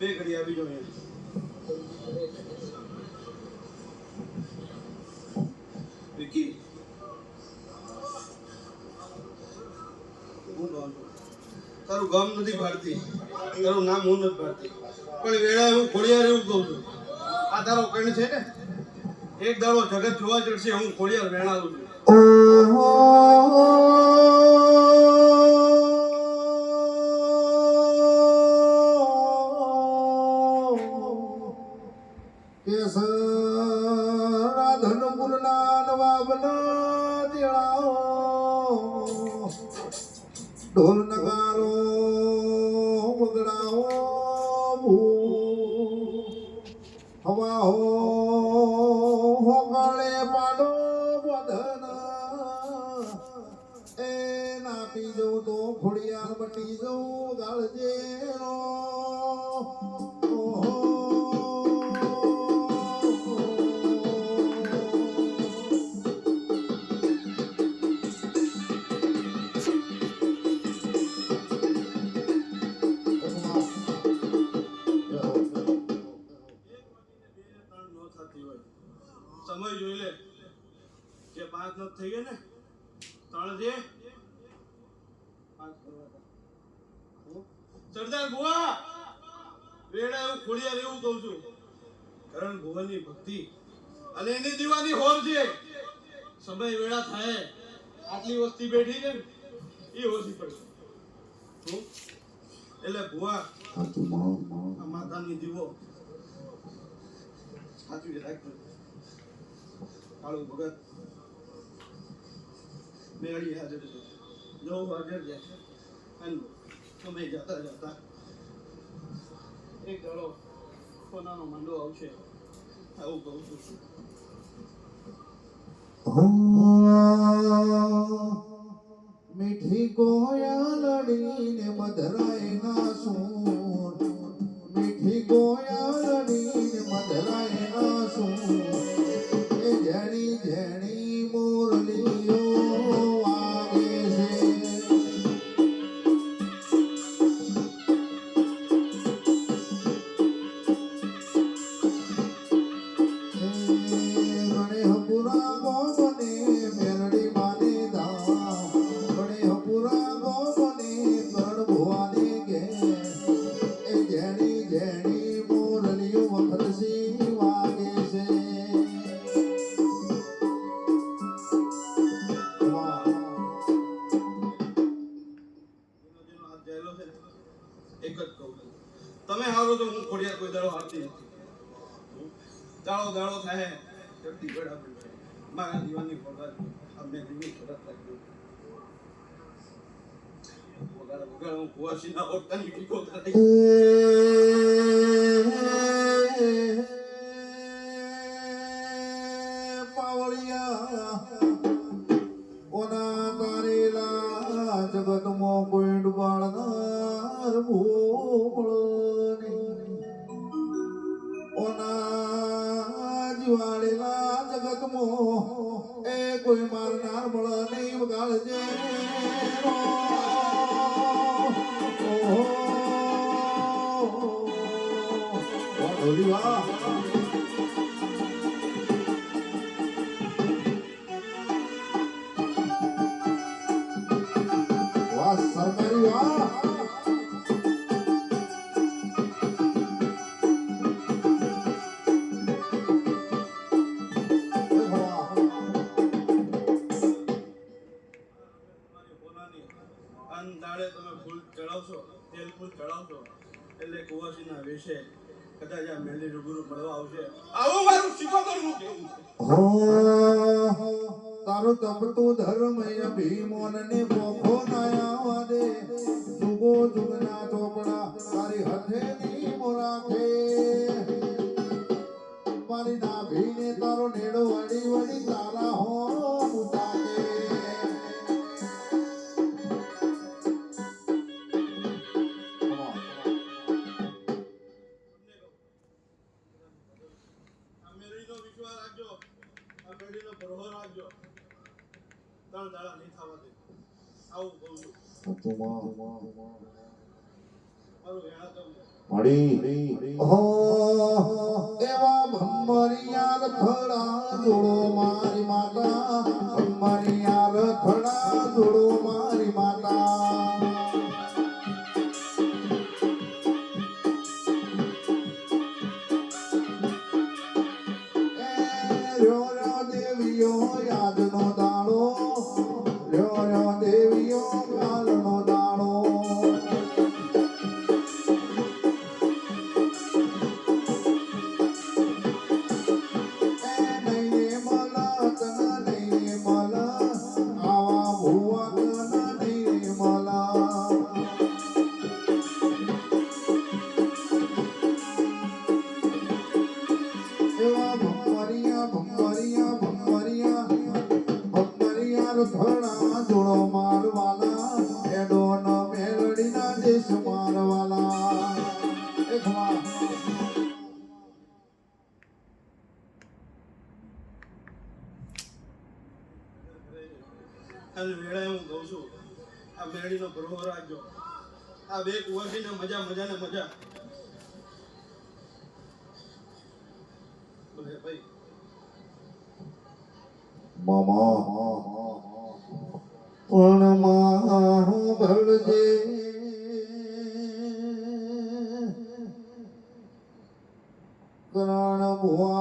બે ઘડી આવી જો વિકી તારું ગામ નથી ભારતી, તારું નામ હું નથી ભારતી, પણ વેળા હું ખોડિયાર એવું કહું છું. આ તારો કણ છે ને, એક દાડો જગત જોવા ચડશે, હું ખોડિયાર વેણાવું છું. ઢોલ નગારો વગડાવો હવા હોગળે પાડો બધન એ નાપી જવું તો ખોડિયાર મટી જવું ગાળજે સમય જોઈ લે કે 5 નથી થઈ ગયા ને 3 છે. સરદાર ભુવા વેડા એવું ખોડિયાર એવું કહું છું. કરણ ભુવાની ભક્તિ અને એની દીવાની હોર છે. સમય વેળા થાય આટલી વસ્તી બેઠી છે ને એ ઓછી પડશે એટલે ભુવા આ માતાની દીવો સાચવી રાખજો. કાળું ભગત મેળી હાજર છે, જો હાજર છે અને સમય જતા જતા એક દાડો સોનાનો મંડો આવશે આવું કહું છું. મીઠી કોયાલડીને મધરાય ના સૂર, મીઠી કોયાલડીને મધરાય ના સૂર, એ જેણી જેણી મુરલીઓ વાગે છે. ગણેહપુરા ગોમને મેરડી માને ધામ, ગણેહપુરા ગોમને કરણ ભુવાને ઘેર, એ જેણી જેણી મુરલીઓ વખતસી વાગે છે. એક જ કહું તમે હારો તો હું ખોડિયાર કોઈ દાડો હારતી નથી. દાડો દાડો થાય જલ્દી ગળા પડશે મારા દીવાની પગાર અમે દીવી સરત લાગ્યો પગાર વગર હું કુવાસીના ઓટની ટીકો કરાઈ પાવળિયા ઓના તારેલા જગતમાં કોઈ ડુબાડનાર ભૂળ ઓના જીવાડેલા જગતમાં એ કોઈ મારનાર મળે નહીં વગાડજે. વાહ વાહ સરકારી વાહ. દાડે તમે ફૂલ ચડાવશો તેલ ફૂલ ચડાવશો એટલે કુવાસીના વેશે કદાચ આ મેલી રૂબરૂ મળવા આવશે. આવું મારું શિકોતરનું કેવું છે. તારું તપતું ધર્મ ભીમોનને પોખો નાયા દે, જુગો જુગના ચોપડા તારી હથેની મોરાખે, મારી નાભીને તારો નેડો વળી વળી તારા હો મુતાકે. વિશ્વાસ રાખજો, આ પેઢીનો ભરોસો રાખજો. 3 દાડા નહીં થવા દે આવું કહું છું. મારું વેણા તો મળી હો એવા ભમરિયા રથડા જોડો મારી માતા ભમરિયા રથડા જોડો મારી માતા ર્યો ર્યો દેવીઓ યાદનો દાડો ર્યો ર્યો દેવીઓ કાલનો દાડો નઈને મલા તન નઈને મલા આવા ભુવા તન નઈને મલા એવા ભમરિયા ભમરિયા ભમરિયા ભમરિયા રથડા જોડો મારવાલા એડો ન મેલડીના દેશ મારવાલા એ ખમા આજે વેળાએ હું કહું છું આ મેળીનો ભરવો રાખજો આ બે કુંવરજીને મજા મજા ને મજા બોલે ભાઈ મામા પણ માં ભરજે કરણ ભુવા